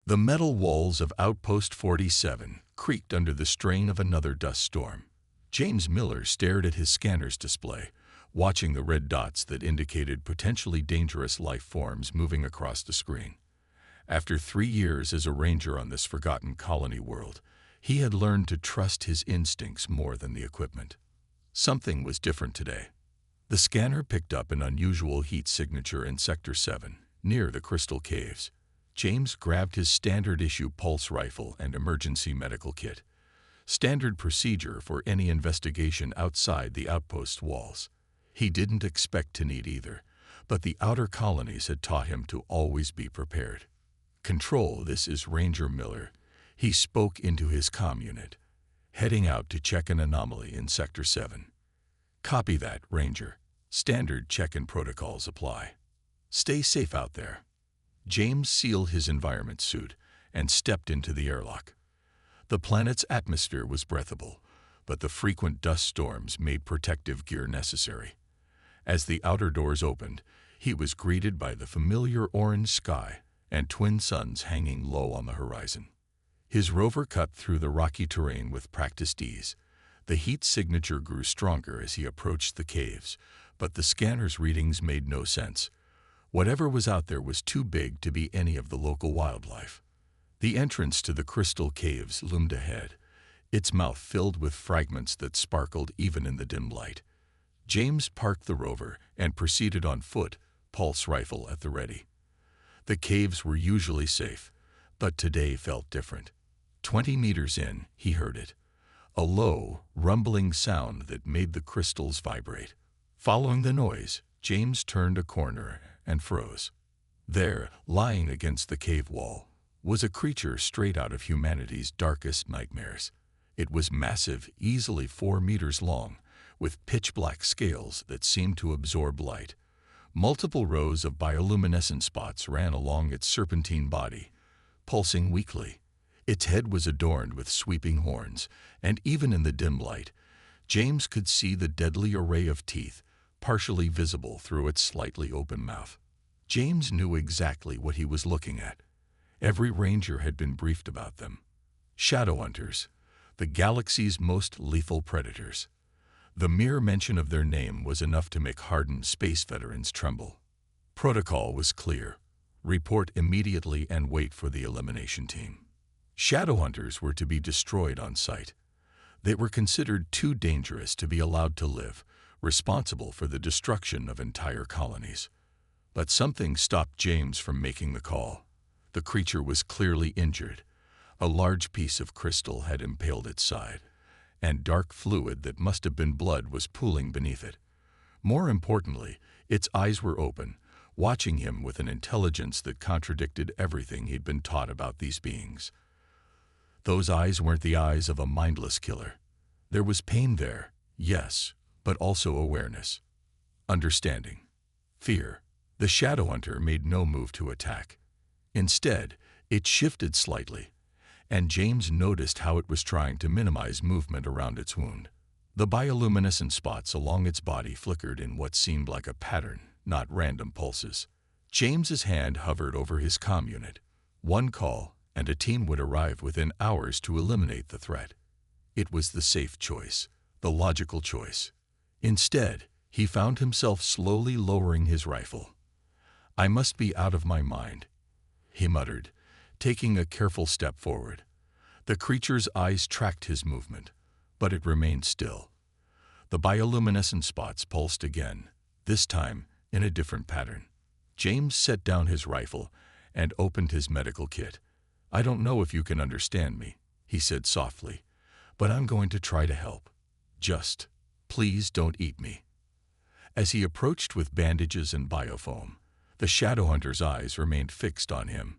The metal walls of Outpost 47 creaked under the strain of another dust storm. James Miller stared at his scanner's display, watching the red dots that indicated potentially dangerous life forms moving across the screen. After 3 years as a ranger on this forgotten colony world, he had learned to trust his instincts more than the equipment. Something was different today. The scanner picked up an unusual heat signature in Sector 7, near the Crystal Caves. James grabbed his standard-issue pulse rifle and emergency medical kit. Standard procedure for any investigation outside the outpost walls. He didn't expect to need either, but the outer colonies had taught him to always be prepared. "Control, this is Ranger Miller." He spoke into his comm unit, heading out to check an anomaly in Sector 7. "Copy that, Ranger. Standard check-in protocols apply. Stay safe out there." James sealed his environment suit and stepped into the airlock. The planet's atmosphere was breathable, but the frequent dust storms made protective gear necessary. As the outer doors opened, he was greeted by the familiar orange sky and twin suns hanging low on the horizon. His rover cut through the rocky terrain with practiced ease. The heat signature grew stronger as he approached the caves, but the scanner's readings made no sense. Whatever was out there was too big to be any of the local wildlife. The entrance to the Crystal Caves loomed ahead, its mouth filled with fragments that sparkled even in the dim light. James parked the rover and proceeded on foot, pulse rifle at the ready. The caves were usually safe, but today felt different. 20 meters in, he heard it. A low, rumbling sound that made the crystals vibrate. Following the noise, James turned a corner and froze. There, lying against the cave wall, was a creature straight out of humanity's darkest nightmares. It was massive, easily 4 meters long, with pitch-black scales that seemed to absorb light. Multiple rows of bioluminescent spots ran along its serpentine body, pulsing weakly. Its head was adorned with sweeping horns, and even in the dim light, James could see the deadly array of teeth, partially visible through its slightly open mouth. James knew exactly what he was looking at. Every ranger had been briefed about them. Shadowhunters, the galaxy's most lethal predators. The mere mention of their name was enough to make hardened space veterans tremble. Protocol was clear. Report immediately and wait for the elimination team. Shadowhunters were to be destroyed on sight. They were considered too dangerous to be allowed to live, responsible for the destruction of entire colonies. But something stopped James from making the call. The creature was clearly injured. A large piece of crystal had impaled its side, and dark fluid that must have been blood was pooling beneath it. More importantly, its eyes were open, watching him with an intelligence that contradicted everything he'd been taught about these beings. Those eyes weren't the eyes of a mindless killer. There was pain there, yes, but also awareness, understanding, fear. The Shadowhunter made no move to attack. Instead, it shifted slightly, and James noticed how it was trying to minimize movement around its wound. The bioluminescent spots along its body flickered in what seemed like a pattern, not random pulses. James's hand hovered over his comm unit. One call, and a team would arrive within hours to eliminate the threat. It was the safe choice, the logical choice. Instead, he found himself slowly lowering his rifle. "I must be out of my mind," he muttered, taking a careful step forward. The creature's eyes tracked his movement, but it remained still. The bioluminescent spots pulsed again, this time in a different pattern. James set down his rifle and opened his medical kit. "I don't know if you can understand me," he said softly, "but I'm going to try to help. Just, please don't eat me." As he approached with bandages and biofoam, the Shadowhunter's eyes remained fixed on him.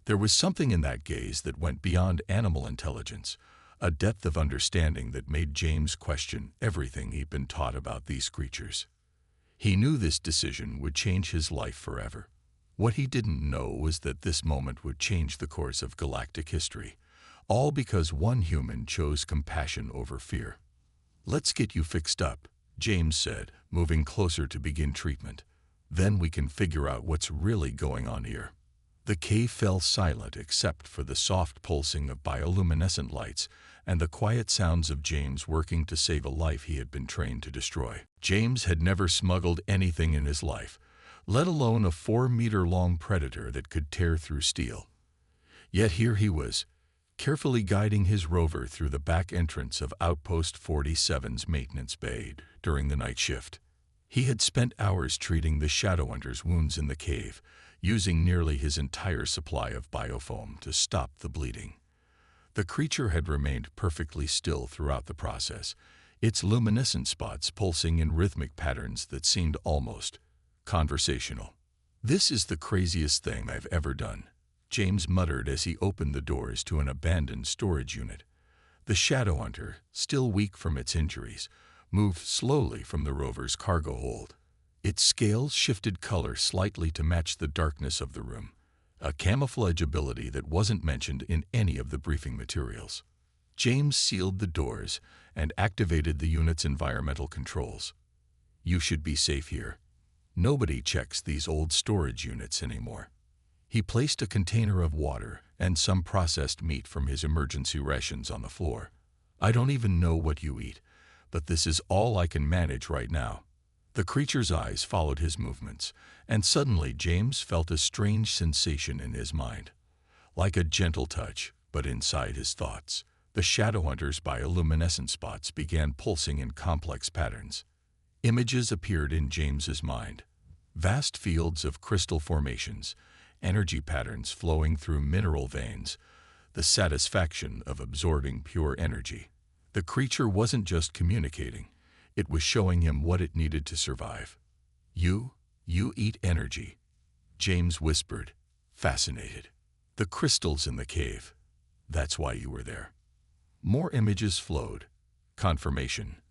There was something in that gaze that went beyond animal intelligence, a depth of understanding that made James question everything he'd been taught about these creatures. He knew this decision would change his life forever. What he didn't know was that this moment would change the course of galactic history, all because one human chose compassion over fear. "Let's get you fixed up," James said, moving closer to begin treatment. "Then we can figure out what's really going on here." The cave fell silent except for the soft pulsing of bioluminescent lights and the quiet sounds of James working to save a life he had been trained to destroy. James had never smuggled anything in his life, let alone a 4-meter-long predator that could tear through steel. Yet here he was, carefully guiding his rover through the back entrance of Outpost 47's maintenance bay during the night shift. He had spent hours treating the Shadowhunter's wounds in the cave, using nearly his entire supply of biofoam to stop the bleeding. The creature had remained perfectly still throughout the process, its luminescent spots pulsing in rhythmic patterns that seemed almost conversational. "This is the craziest thing I've ever done," James muttered as he opened the doors to an abandoned storage unit. The Shadowhunter, still weak from its injuries, moved slowly from the rover's cargo hold. Its scales shifted color slightly to match the darkness of the room, a camouflage ability that wasn't mentioned in any of the briefing materials. James sealed the doors and activated the unit's environmental controls. "You should be safe here. Nobody checks these old storage units anymore." He placed a container of water and some processed meat from his emergency rations on the floor. "I don't even know what you eat, but this is all I can manage right now." The creature's eyes followed his movements, and suddenly James felt a strange sensation in his mind. Like a gentle touch, but inside his thoughts, the Shadowhunter's bioluminescent spots began pulsing in complex patterns. Images appeared in James's mind. Vast fields of crystal formations, energy patterns flowing through mineral veins, the satisfaction of absorbing pure energy. The creature wasn't just communicating. It was showing him what it needed to survive. You eat energy," James whispered, fascinated. "The crystals in the cave. That's why you were there." More images flowed. Confirmation,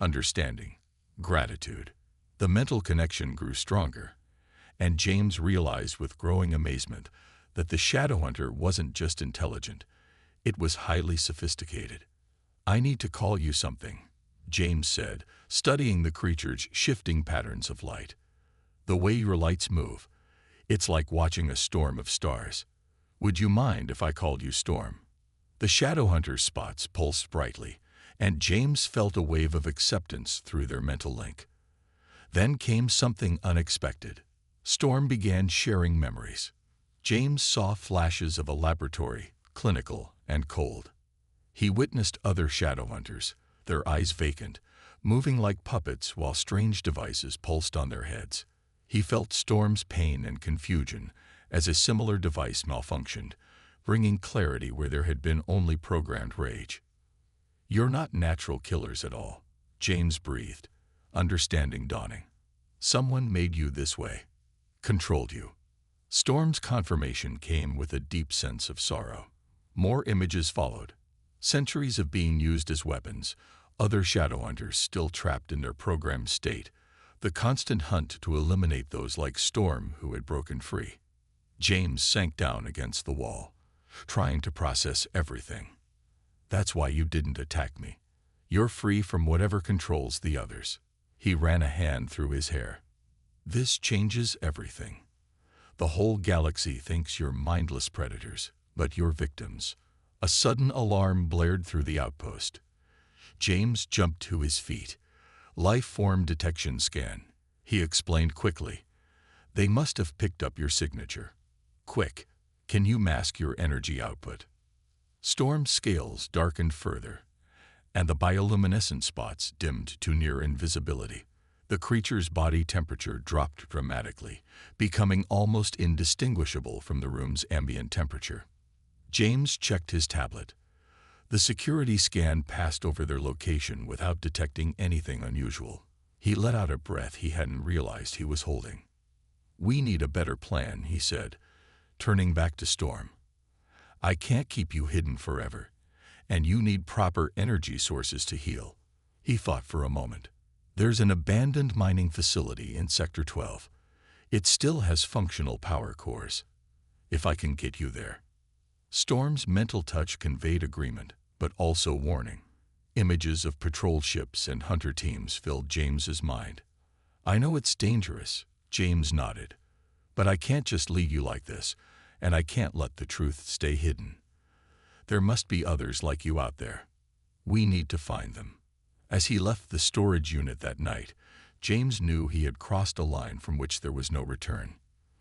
understanding, gratitude. The mental connection grew stronger, and James realized with growing amazement that the Shadowhunter wasn't just intelligent, it was highly sophisticated. "I need to call you something," James said, studying the creature's shifting patterns of light. "The way your lights move, it's like watching a storm of stars. Would you mind if I called you Storm?" The Shadowhunter's spots pulsed brightly, and James felt a wave of acceptance through their mental link. Then came something unexpected. Storm began sharing memories. James saw flashes of a laboratory, clinical and cold. He witnessed other Shadowhunters, their eyes vacant, moving like puppets while strange devices pulsed on their heads. He felt Storm's pain and confusion as a similar device malfunctioned, bringing clarity where there had been only programmed rage. "You're not natural killers at all," James breathed, understanding dawning. "Someone made you this way, controlled you." Storm's confirmation came with a deep sense of sorrow. More images followed. Centuries of being used as weapons, other Shadowhunters still trapped in their programmed state, the constant hunt to eliminate those like Storm who had broken free. James sank down against the wall, trying to process everything. "That's why you didn't attack me. You're free from whatever controls the others." He ran a hand through his hair. "This changes everything. The whole galaxy thinks you're mindless predators, but you're victims." A sudden alarm blared through the outpost. James jumped to his feet. "Life form detection scan," he explained quickly. "They must have picked up your signature. Quick, can you mask your energy output?" Storm's scales darkened further, and the bioluminescent spots dimmed to near invisibility. The creature's body temperature dropped dramatically, becoming almost indistinguishable from the room's ambient temperature. James checked his tablet. The security scan passed over their location without detecting anything unusual. He let out a breath he hadn't realized he was holding. "We need a better plan," he said, turning back to Storm. "I can't keep you hidden forever, and you need proper energy sources to heal." He thought for a moment. "There's an abandoned mining facility in Sector 12. It still has functional power cores. If I can get you there." Storm's mental touch conveyed agreement, but also warning. Images of patrol ships and hunter teams filled James's mind. "I know it's dangerous," James nodded, "but I can't just leave you like this, and I can't let the truth stay hidden. There must be others like you out there. We need to find them." As he left the storage unit that night, James knew he had crossed a line from which there was no return.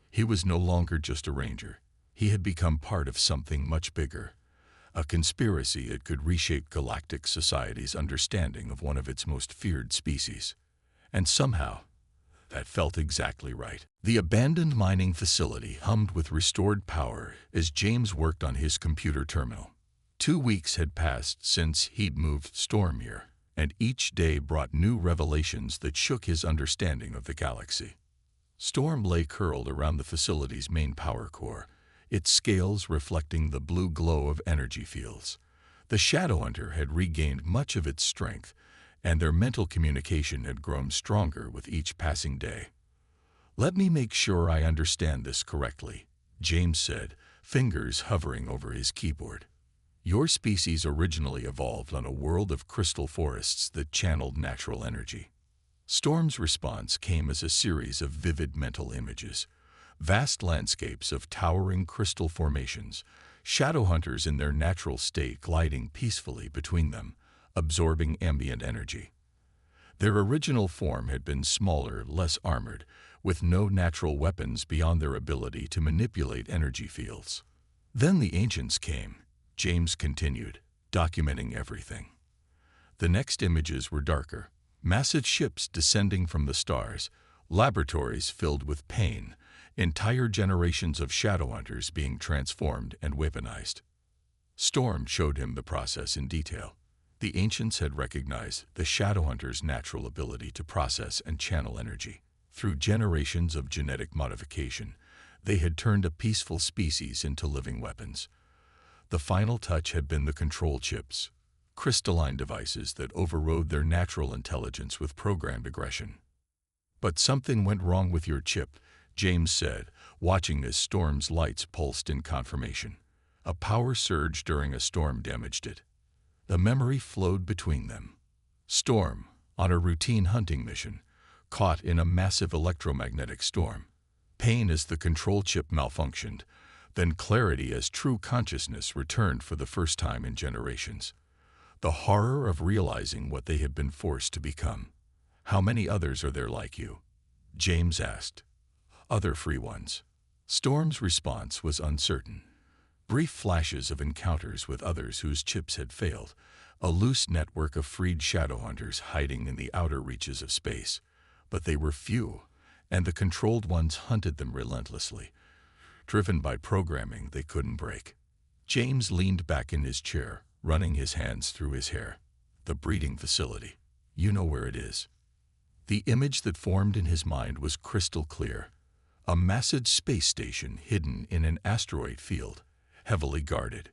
He was no longer just a ranger. He had become part of something much bigger, a conspiracy that could reshape galactic society's understanding of one of its most feared species. And somehow, that felt exactly right. The abandoned mining facility hummed with restored power as James worked on his computer terminal. 2 weeks had passed since he'd moved Storm here, and each day brought new revelations that shook his understanding of the galaxy. Storm lay curled around the facility's main power core, its scales reflecting the blue glow of energy fields. The Shadowhunter had regained much of its strength, and their mental communication had grown stronger with each passing day. "Let me make sure I understand this correctly," James said, fingers hovering over his keyboard. "Your species originally evolved on a world of crystal forests that channeled natural energy." Storm's response came as a series of vivid mental images. Vast landscapes of towering crystal formations, Shadowhunters in their natural state gliding peacefully between them, absorbing ambient energy. Their original form had been smaller, less armored, with no natural weapons beyond their ability to manipulate energy fields. "Then the Ancients came," James continued, documenting everything. The next images were darker. Massive ships descending from the stars, laboratories filled with pain, entire generations of Shadowhunters being transformed and weaponized. Storm showed him the process in detail. The Ancients had recognized the Shadowhunters' natural ability to process and channel energy. Through generations of genetic modification, they had turned a peaceful species into living weapons. The final touch had been the control chips, crystalline devices that overrode their natural intelligence with programmed aggression. "But something went wrong with your chip," James said, watching as Storm's lights pulsed in confirmation. A power surge during a storm damaged it. The memory flowed between them. Storm, on a routine hunting mission, caught in a massive electromagnetic storm. Pain as the control chip malfunctioned, then clarity as true consciousness returned for the first time in generations. The horror of realizing what they had been forced to become. "How many others are there like you?" James asked. "Other free ones." Storm's response was uncertain. Brief flashes of encounters with others whose chips had failed, a loose network of freed Shadowhunters hiding in the outer reaches of space. But they were few, and the controlled ones hunted them relentlessly, driven by programming they couldn't break. James leaned back in his chair, running his hands through his hair. "The breeding facility. You know where it is." The image that formed in his mind was crystal clear. A massive space station hidden in an asteroid field, heavily guarded.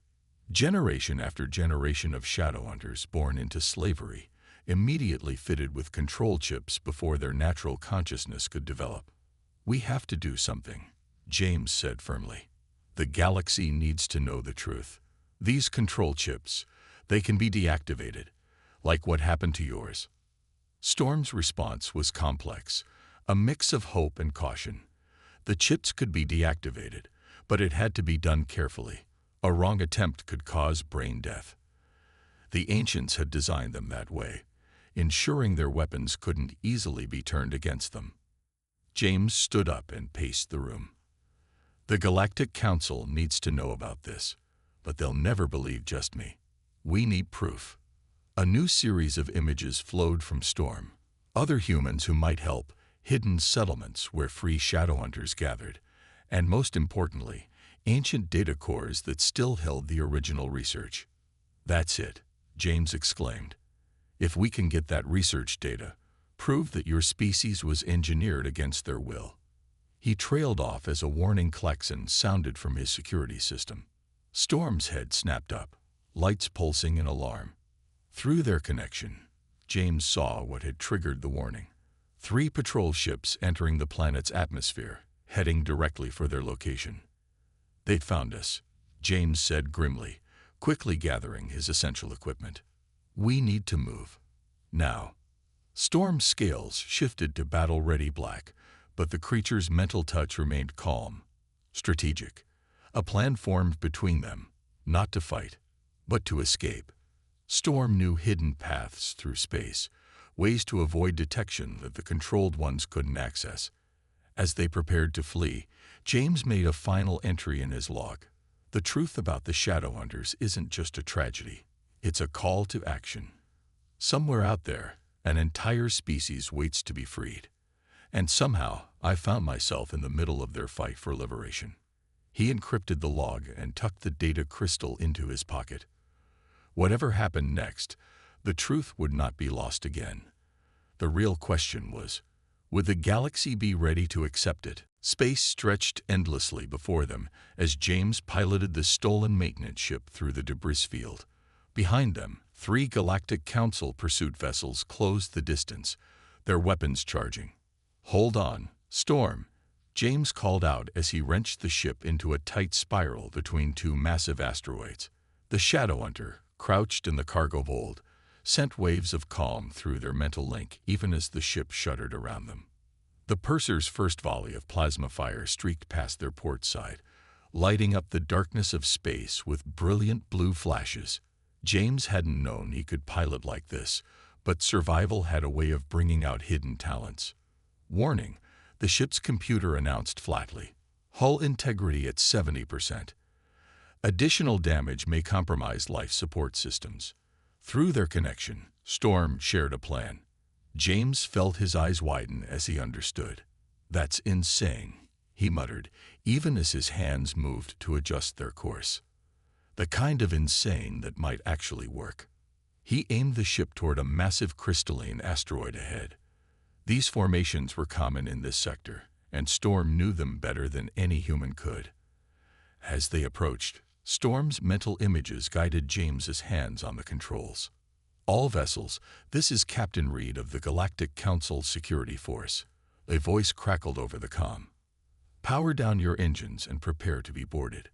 Generation after generation of Shadowhunters born into slavery, immediately fitted with control chips before their natural consciousness could develop. "We have to do something," James said firmly. "The galaxy needs to know the truth. These control chips, they can be deactivated, like what happened to yours." Storm's response was complex, a mix of hope and caution. The chips could be deactivated, but it had to be done carefully. A wrong attempt could cause brain death. The Ancients had designed them that way, ensuring their weapons couldn't easily be turned against them. James stood up and paced the room. "The Galactic Council needs to know about this, but they'll never believe just me. We need proof." A new series of images flowed from Storm. Other humans who might help, hidden settlements where free Shadowhunters gathered, and most importantly, ancient data cores that still held the original research. "That's it," James exclaimed. "If we can get that research data, prove that your species was engineered against their will." He trailed off as a warning klaxon sounded from his security system. Storm's head snapped up, lights pulsing in alarm. Through their connection, James saw what had triggered the warning. 3 patrol ships entering the planet's atmosphere, heading directly for their location. "They'd found us," James said grimly, quickly gathering his essential equipment. "We need to move. Now." Storm's scales shifted to battle-ready black, but the creature's mental touch remained calm, strategic. A plan formed between them, not to fight, but to escape. Storm knew hidden paths through space, ways to avoid detection that the controlled ones couldn't access. As they prepared to flee, James made a final entry in his log. The truth about the Shadowhunters isn't just a tragedy, it's a call to action. Somewhere out there, an entire species waits to be freed. And somehow, I found myself in the middle of their fight for liberation. He encrypted the log and tucked the data crystal into his pocket. Whatever happened next, the truth would not be lost again. The real question was, would the galaxy be ready to accept it? Space stretched endlessly before them as James piloted the stolen maintenance ship through the debris field. Behind them, 3 Galactic Council pursuit vessels closed the distance, their weapons charging. "Hold on, Storm," James called out as he wrenched the ship into a tight spiral between 2 massive asteroids. The Shadowhunter, crouched in the cargo hold, sent waves of calm through their mental link even as the ship shuddered around them. The purser's first volley of plasma fire streaked past their port side, lighting up the darkness of space with brilliant blue flashes. James hadn't known he could pilot like this, but survival had a way of bringing out hidden talents. Warning, the ship's computer announced flatly. Hull integrity at 70%. Additional damage may compromise life support systems. Through their connection, Storm shared a plan. James felt his eyes widen as he understood. "That's insane," he muttered, even as his hands moved to adjust their course. The kind of insane that might actually work. He aimed the ship toward a massive crystalline asteroid ahead. These formations were common in this sector, and Storm knew them better than any human could. As they approached, Storm's mental images guided James's hands on the controls. "All vessels, this is Captain Reed of the Galactic Council Security Force." A voice crackled over the comm. "Power down your engines and prepare to be boarded.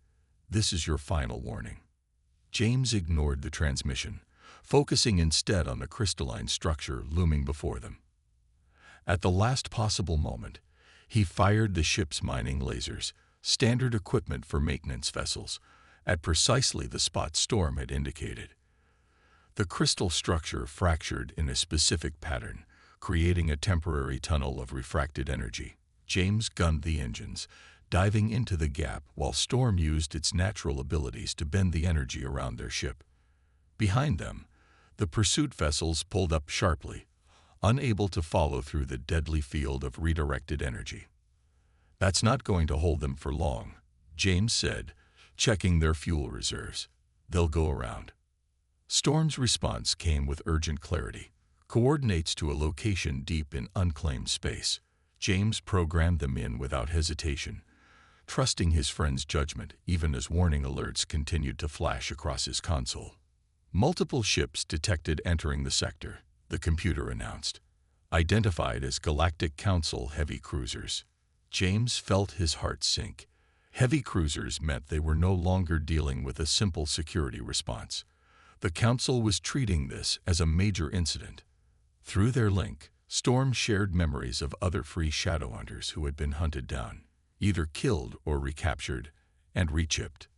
This is your final warning." James ignored the transmission, focusing instead on the crystalline structure looming before them. At the last possible moment, he fired the ship's mining lasers, standard equipment for maintenance vessels, at precisely the spot Storm had indicated. The crystal structure fractured in a specific pattern, creating a temporary tunnel of refracted energy. James gunned the engines, diving into the gap while Storm used its natural abilities to bend the energy around their ship. Behind them, the pursuit vessels pulled up sharply, unable to follow through the deadly field of redirected energy. "That's not going to hold them for long," James said, checking their fuel reserves. "They'll go around." Storm's response came with urgent clarity. "Coordinates to a location deep in unclaimed space." James programmed them in without hesitation, trusting his friend's judgment even as warning alerts continued to flash across his console. Multiple ships detected entering the sector, the computer announced, identified as Galactic Council heavy cruisers. James felt his heart sink. Heavy cruisers meant they were no longer dealing with a simple security response. The Council was treating this as a major incident. Through their link, Storm shared memories of other free Shadowhunters who had been hunted down, either killed or recaptured, and rechipped.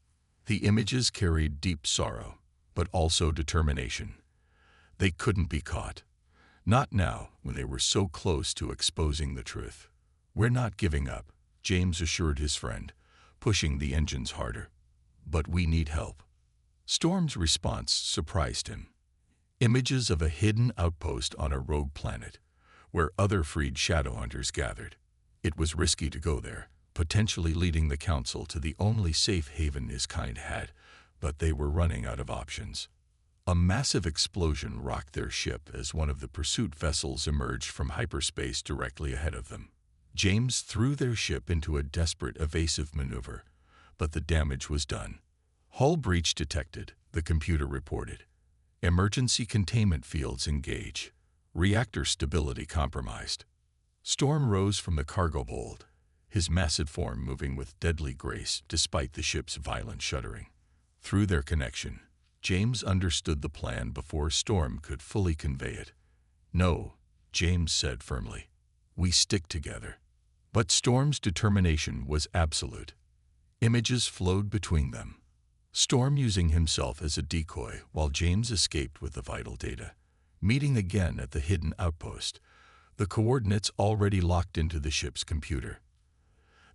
The images carried deep sorrow, but also determination. They couldn't be caught. Not now, when they were so close to exposing the truth. "We're not giving up," James assured his friend, pushing the engines harder. "But we need help." Storm's response surprised him. Images of a hidden outpost on a rogue planet, where other freed Shadowhunters gathered. It was risky to go there, potentially leading the Council to the only safe haven his kind had, but they were running out of options. A massive explosion rocked their ship as one of the pursuit vessels emerged from hyperspace directly ahead of them. James threw their ship into a desperate evasive maneuver, but the damage was done. "Hull breach detected," the computer reported. "Emergency containment fields engage. Reactor stability compromised." Storm rose from the cargo hold, his massive form moving with deadly grace despite the ship's violent shuddering. Through their connection, James understood the plan before Storm could fully convey it. "No," James said firmly. "We stick together." But Storm's determination was absolute. Images flowed between them, Storm using himself as a decoy while James escaped with the vital data. Meeting again at the hidden outpost, the coordinates already locked into the ship's computer.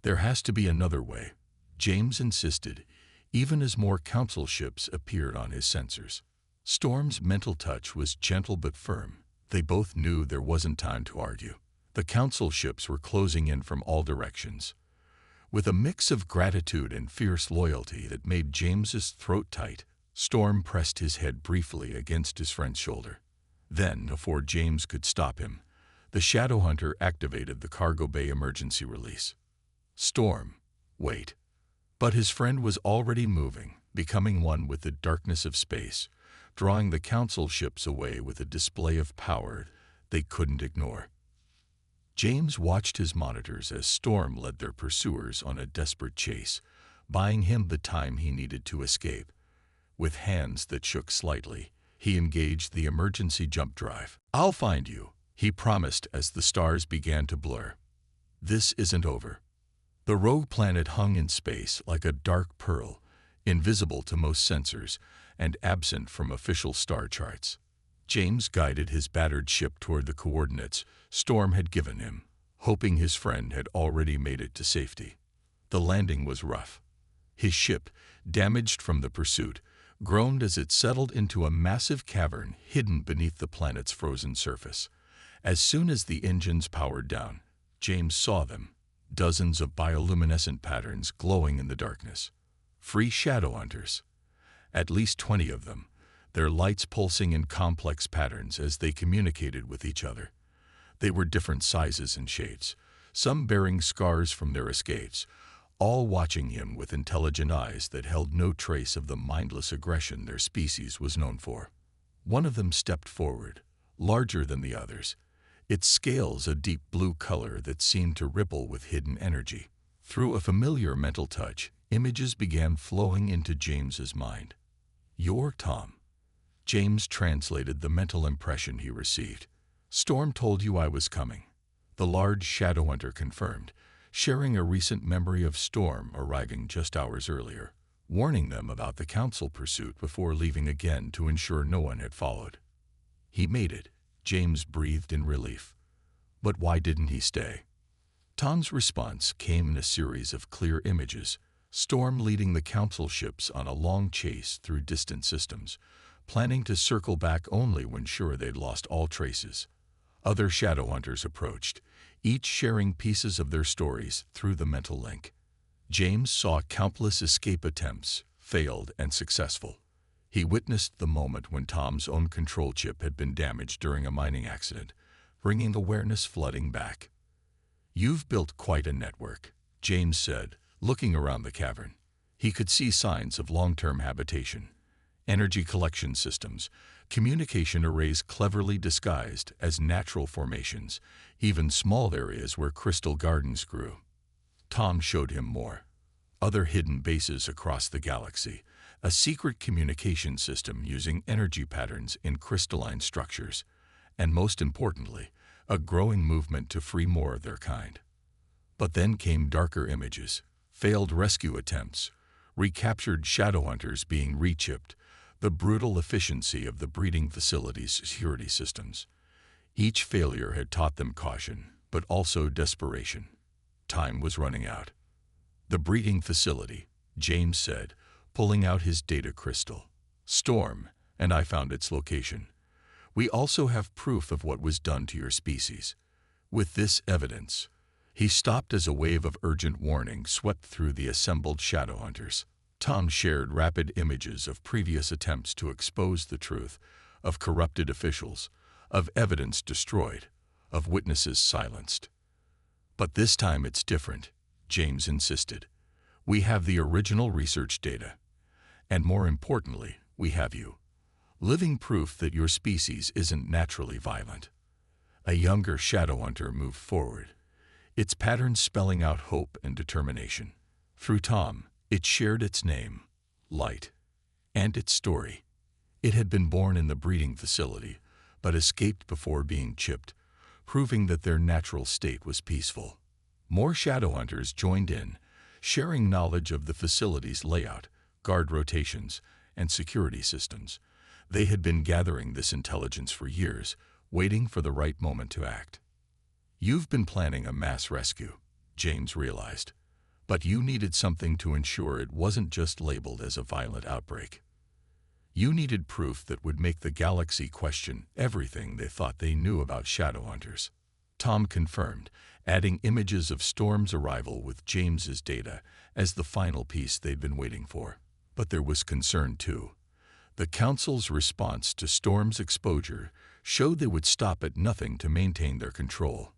There has to be another way, James insisted, even as more council ships appeared on his sensors. Storm's mental touch was gentle but firm. They both knew there wasn't time to argue. The council ships were closing in from all directions. With a mix of gratitude and fierce loyalty that made James's throat tight, Storm pressed his head briefly against his friend's shoulder. Then, before James could stop him, the Shadowhunter activated the cargo bay emergency release. Storm, wait. But his friend was already moving, becoming one with the darkness of space, drawing the council ships away with a display of power they couldn't ignore. James watched his monitors as Storm led their pursuers on a desperate chase, buying him the time he needed to escape. With hands that shook slightly, he engaged the emergency jump drive. "I'll find you," he promised as the stars began to blur. This isn't over. The rogue planet hung in space like a dark pearl, invisible to most sensors and absent from official star charts. James guided his battered ship toward the coordinates Storm had given him, hoping his friend had already made it to safety. The landing was rough. His ship, damaged from the pursuit, groaned as it settled into a massive cavern hidden beneath the planet's frozen surface. As soon as the engines powered down, James saw them, dozens of bioluminescent patterns glowing in the darkness. Free Shadowhunters. At least 20 of them, their lights pulsing in complex patterns as they communicated with each other. They were different sizes and shapes, some bearing scars from their escapes, all watching him with intelligent eyes that held no trace of the mindless aggression their species was known for. One of them stepped forward, larger than the others, its scales a deep blue color that seemed to ripple with hidden energy. Through a familiar mental touch, images began flowing into James's mind. "You're Tom." James translated the mental impression he received. "Storm told you I was coming," the large Shadowhunter confirmed, sharing a recent memory of Storm arriving just hours earlier, warning them about the council pursuit before leaving again to ensure no one had followed. "He made it," James breathed in relief. But why didn't he stay? Tom's response came in a series of clear images, Storm leading the council ships on a long chase through distant systems, planning to circle back only when sure they'd lost all traces. Other Shadowhunters approached, each sharing pieces of their stories through the mental link. James saw countless escape attempts, failed and successful. He witnessed the moment when Tom's own control chip had been damaged during a mining accident, bringing awareness flooding back. "You've built quite a network," James said, looking around the cavern. He could see signs of long-term habitation, energy collection systems, communication arrays cleverly disguised as natural formations, even small areas where crystal gardens grew. Tom showed him more. Other hidden bases across the galaxy, a secret communication system using energy patterns in crystalline structures, and most importantly, a growing movement to free more of their kind. But then came darker images, failed rescue attempts, recaptured Shadowhunters being rechipped, the brutal efficiency of the breeding facility's security systems. Each failure had taught them caution, but also desperation. Time was running out. "The breeding facility," James said, pulling out his data crystal. "Storm, and I found its location. We also have proof of what was done to your species. With this evidence..." He stopped as a wave of urgent warning swept through the assembled Shadowhunters. Tom shared rapid images of previous attempts to expose the truth, of corrupted officials, of evidence destroyed, of witnesses silenced. "But this time it's different," James insisted. "We have the original research data. And more importantly, we have you. Living proof that your species isn't naturally violent." A younger Shadowhunter moved forward, its patterns spelling out hope and determination. Through Tom, it shared its name, Light, and its story. It had been born in the breeding facility, but escaped before being chipped, proving that their natural state was peaceful. More Shadowhunters joined in, sharing knowledge of the facility's layout, guard rotations, and security systems. They had been gathering this intelligence for years, waiting for the right moment to act. "You've been planning a mass rescue," James realized, "but you needed something to ensure it wasn't just labeled as a violent outbreak. You needed proof that would make the galaxy question everything they thought they knew about Shadowhunters." Tom confirmed, adding images of Storm's arrival with James's data as the final piece they'd been waiting for. But there was concern too. The Council's response to Storm's exposure showed they would stop at nothing to maintain their control.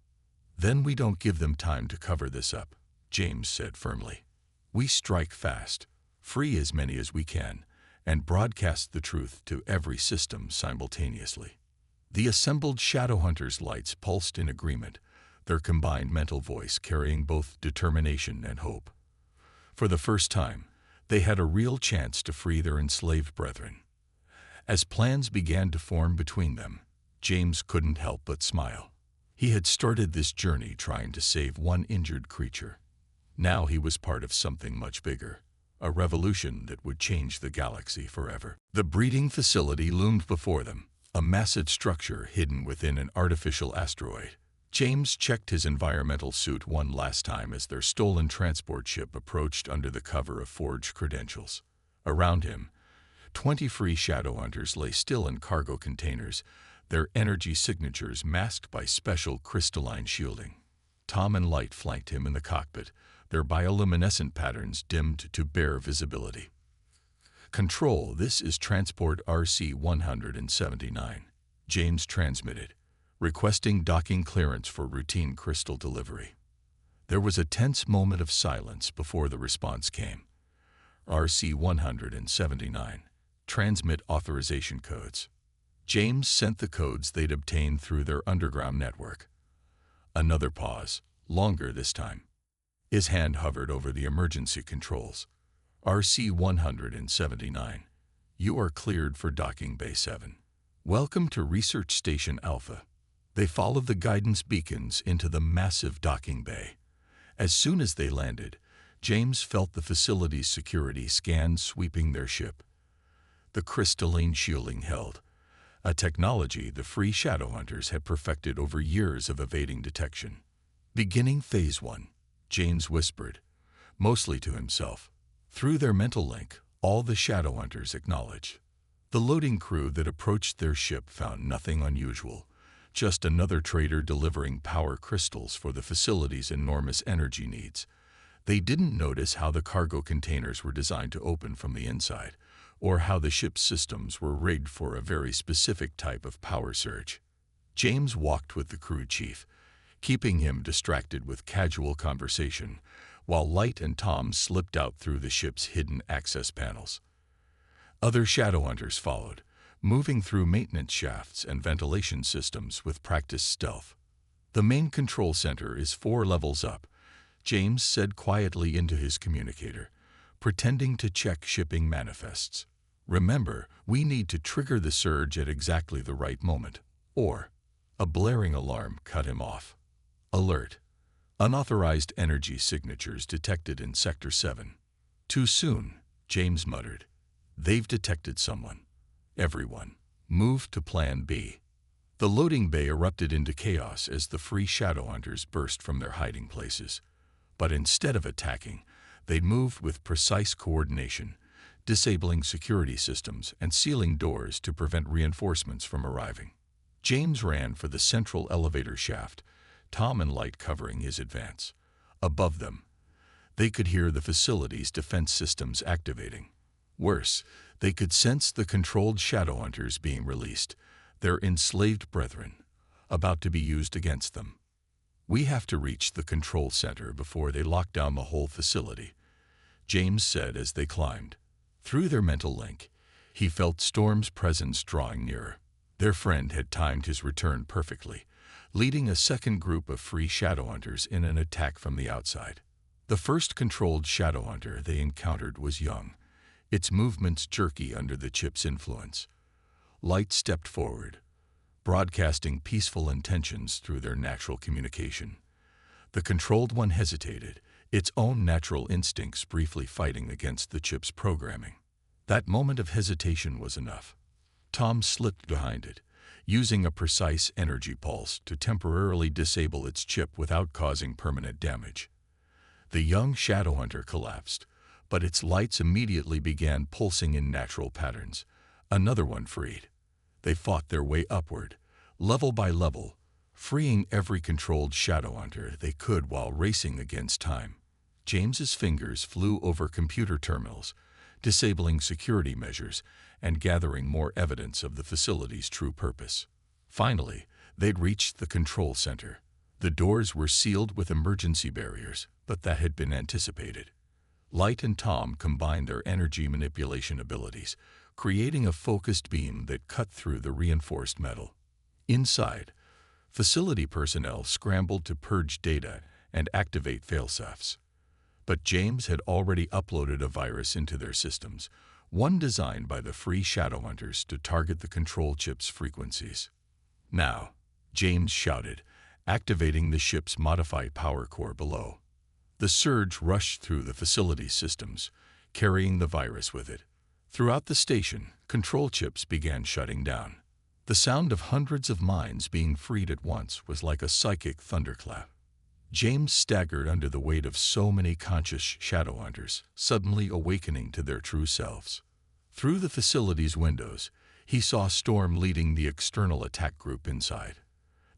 "Then we don't give them time to cover this up," James said firmly. "We strike fast, free as many as we can, and broadcast the truth to every system simultaneously." The assembled Shadowhunters' lights pulsed in agreement, their combined mental voice carrying both determination and hope. For the first time, they had a real chance to free their enslaved brethren. As plans began to form between them, James couldn't help but smile. He had started this journey trying to save one injured creature. Now he was part of something much bigger, a revolution that would change the galaxy forever. The breeding facility loomed before them, a massive structure hidden within an artificial asteroid. James checked his environmental suit one last time as their stolen transport ship approached under the cover of forged credentials. Around him, 20 free Shadowhunters lay still in cargo containers, their energy signatures masked by special crystalline shielding. Tom and Light flanked him in the cockpit, their bioluminescent patterns dimmed to bare visibility. "Control, this is Transport RC-179, James transmitted, requesting docking clearance for routine crystal delivery. There was a tense moment of silence before the response came. RC-179, transmit authorization codes. James sent the codes they'd obtained through their underground network. Another pause, longer this time. His hand hovered over the emergency controls. RC-179, you are cleared for docking Bay 7. Welcome to Research Station Alpha. They followed the guidance beacons into the massive docking bay. As soon as they landed, James felt the facility's security scans sweeping their ship. The crystalline shielding held, a technology the free Shadowhunters had perfected over years of evading detection. Beginning Phase 1, James whispered, mostly to himself. Through their mental link, all the Shadowhunters acknowledged. The loading crew that approached their ship found nothing unusual, just another trader delivering power crystals for the facility's enormous energy needs. They didn't notice how the cargo containers were designed to open from the inside, or how the ship's systems were rigged for a very specific type of power surge. James walked with the crew chief, keeping him distracted with casual conversation, while Light and Tom slipped out through the ship's hidden access panels. Other Shadowhunters followed, moving through maintenance shafts and ventilation systems with practiced stealth. The main control center is 4 levels up, James said quietly into his communicator, pretending to check shipping manifests. Remember, we need to trigger the surge at exactly the right moment, or a blaring alarm cut him off. Alert. Unauthorized energy signatures detected in Sector 7. Too soon, James muttered. They've detected someone. Everyone. Move to Plan B. The loading bay erupted into chaos as the free Shadowhunters burst from their hiding places. But instead of attacking, they moved with precise coordination, disabling security systems and sealing doors to prevent reinforcements from arriving. James ran for the central elevator shaft, Tom and Light covering his advance. Above them, they could hear the facility's defense systems activating. Worse, they could sense the controlled Shadowhunters being released, their enslaved brethren, about to be used against them. We have to reach the control center before they lock down the whole facility, James said as they climbed. Through their mental link, he felt Storm's presence drawing nearer. Their friend had timed his return perfectly, leading a second group of free Shadowhunters in an attack from the outside. The first controlled Shadowhunter they encountered was young, its movements jerky under the chip's influence. Light stepped forward, broadcasting peaceful intentions through their natural communication. The controlled one hesitated, its own natural instincts briefly fighting against the chip's programming. That moment of hesitation was enough. Tom slipped behind it, using a precise energy pulse to temporarily disable its chip without causing permanent damage. The young Shadowhunter collapsed, but its lights immediately began pulsing in natural patterns. Another one freed. They fought their way upward, level by level, freeing every controlled Shadowhunter they could while racing against time. James's fingers flew over computer terminals, disabling security measures and gathering more evidence of the facility's true purpose. Finally, they'd reached the control center. The doors were sealed with emergency barriers, but that had been anticipated. Light and Tom combined their energy manipulation abilities, creating a focused beam that cut through the reinforced metal. Inside, facility personnel scrambled to purge data and activate failsafes. But James had already uploaded a virus into their systems, one designed by the free Shadowhunters to target the control chip's frequencies. "Now," James shouted, activating the ship's modified power core below. The surge rushed through the facility's systems, carrying the virus with it. Throughout the station, control chips began shutting down. The sound of hundreds of minds being freed at once was like a psychic thunderclap. James staggered under the weight of so many conscious Shadowhunters, suddenly awakening to their true selves. Through the facility's windows, he saw Storm leading the external attack group inside.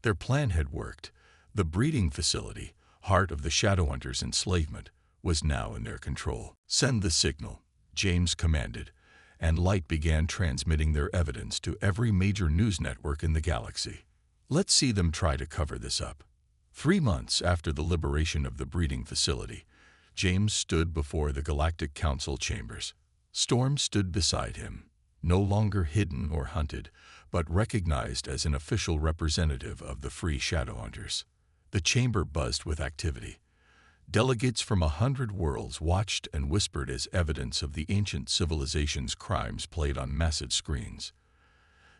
Their plan had worked. The breeding facility, heart of the Shadowhunters' enslavement, was now in their control. "Send the signal," James commanded, and Light began transmitting their evidence to every major news network in the galaxy. "Let's see them try to cover this up." 3 months after the liberation of the breeding facility, James stood before the Galactic Council chambers. Storm stood beside him, no longer hidden or hunted, but recognized as an official representative of the free Shadowhunters. The chamber buzzed with activity. Delegates from 100 worlds watched and whispered as evidence of the ancient civilization's crimes played on massive screens.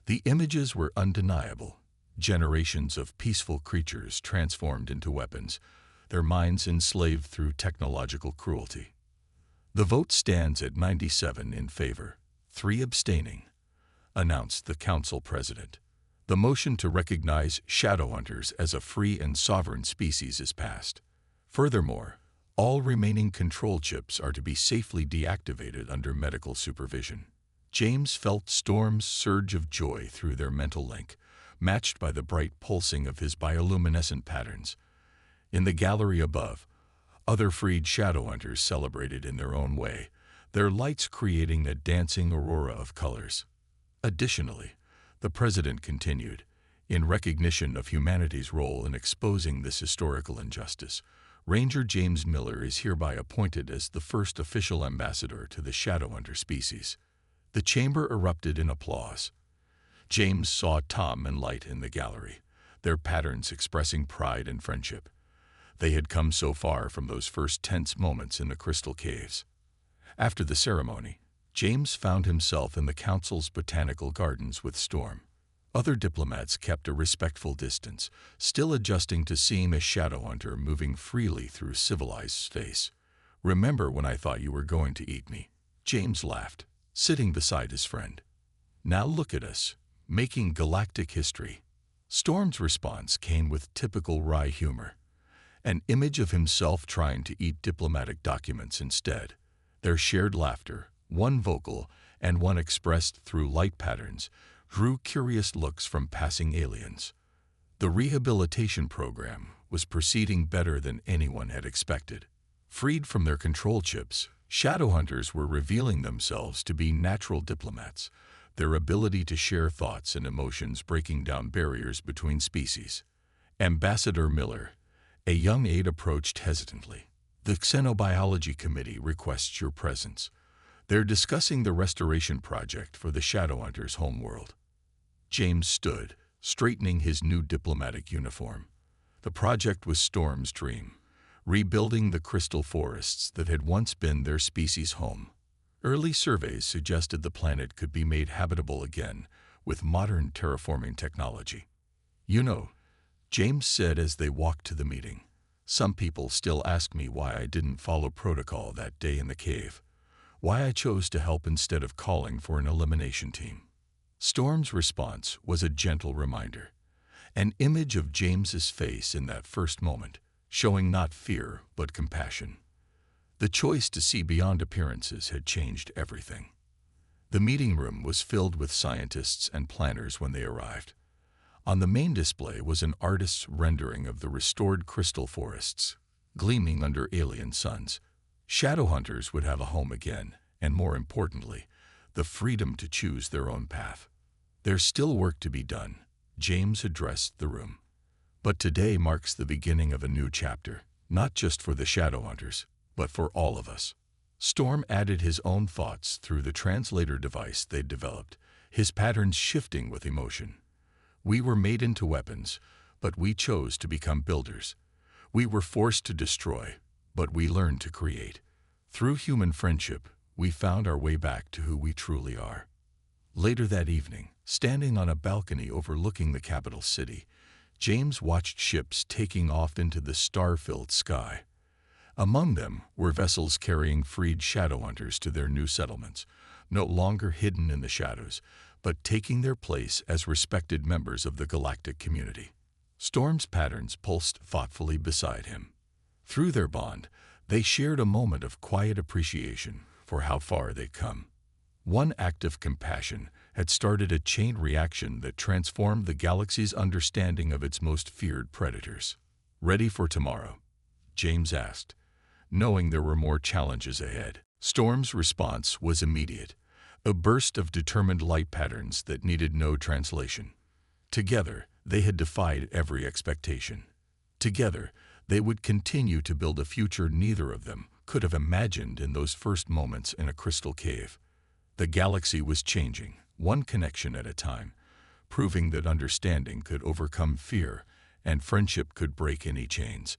The images were undeniable. Generations of peaceful creatures transformed into weapons, their minds enslaved through technological cruelty. "The vote stands at 97 in favor, 3 abstaining," announced the council president. "The motion to recognize Shadowhunters as a free and sovereign species is passed. Furthermore, all remaining control chips are to be safely deactivated under medical supervision." James felt Storm's surge of joy through their mental link, matched by the bright pulsing of his bioluminescent patterns. In the gallery above, other freed Shadowhunters celebrated in their own way, their lights creating a dancing aurora of colors. Additionally, the president continued, "In recognition of humanity's role in exposing this historical injustice, Ranger James Miller is hereby appointed as the first official ambassador to the Shadowhunter species." The chamber erupted in applause. James saw Tom and Light in the gallery, their patterns expressing pride and friendship. They had come so far from those first tense moments in the crystal caves. After the ceremony, James found himself in the council's botanical gardens with Storm. Other diplomats kept a respectful distance, still adjusting to seeing a Shadowhunter moving freely through civilized space. "Remember when I thought you were going to eat me?" James laughed, sitting beside his friend. "Now look at us, making galactic history." Storm's response came with typical wry humor, an image of himself trying to eat diplomatic documents instead. Their shared laughter, one vocal and one expressed through light patterns, drew curious looks from passing aliens. The rehabilitation program was proceeding better than anyone had expected. Freed from their control chips, Shadowhunters were revealing themselves to be natural diplomats, their ability to share thoughts and emotions breaking down barriers between species. Ambassador Miller, a young aide, approached hesitantly. "The Xenobiology Committee requests your presence. They're discussing the restoration project for the Shadowhunters' homeworld." James stood, straightening his new diplomatic uniform. The project was Storm's dream, rebuilding the crystal forests that had once been their species' home. Early surveys suggested the planet could be made habitable again with modern terraforming technology. "You know," James said as they walked to the meeting, Some people still ask me why I didn't follow protocol that day in the cave, why I chose to help instead of calling for an elimination team. Storm's response was a gentle reminder, an image of James's face in that first moment, showing not fear but compassion. The choice to see beyond appearances had changed everything. The meeting room was filled with scientists and planners when they arrived. On the main display was an artist's rendering of the restored crystal forests, gleaming under alien suns. Shadowhunters would have a home again, and more importantly, the freedom to choose their own path. There's still work to be done, James addressed the room. But today marks the beginning of a new chapter, not just for the Shadowhunters, but for all of us. Storm added his own thoughts through the translator device they'd developed, his patterns shifting with emotion. We were made into weapons, but we chose to become builders. We were forced to destroy, but we learned to create. Through human friendship, we found our way back to who we truly are. Later that evening, standing on a balcony overlooking the capital city, James watched ships taking off into the star-filled sky. Among them were vessels carrying freed Shadowhunters to their new settlements, no longer hidden in the shadows, but taking their place as respected members of the galactic community. Storm's patterns pulsed thoughtfully beside him. Through their bond, they shared a moment of quiet appreciation for how far they'd come. One act of compassion had started a chain reaction that transformed the galaxy's understanding of its most feared predators. "Ready for tomorrow?" James asked, knowing there were more challenges ahead. Storm's response was immediate, a burst of determined light patterns that needed no translation. Together, they had defied every expectation. Together, they would continue to build a future neither of them could have imagined in those first moments in a crystal cave. The galaxy was changing, one connection at a time, proving that understanding could overcome fear and friendship could break any chains.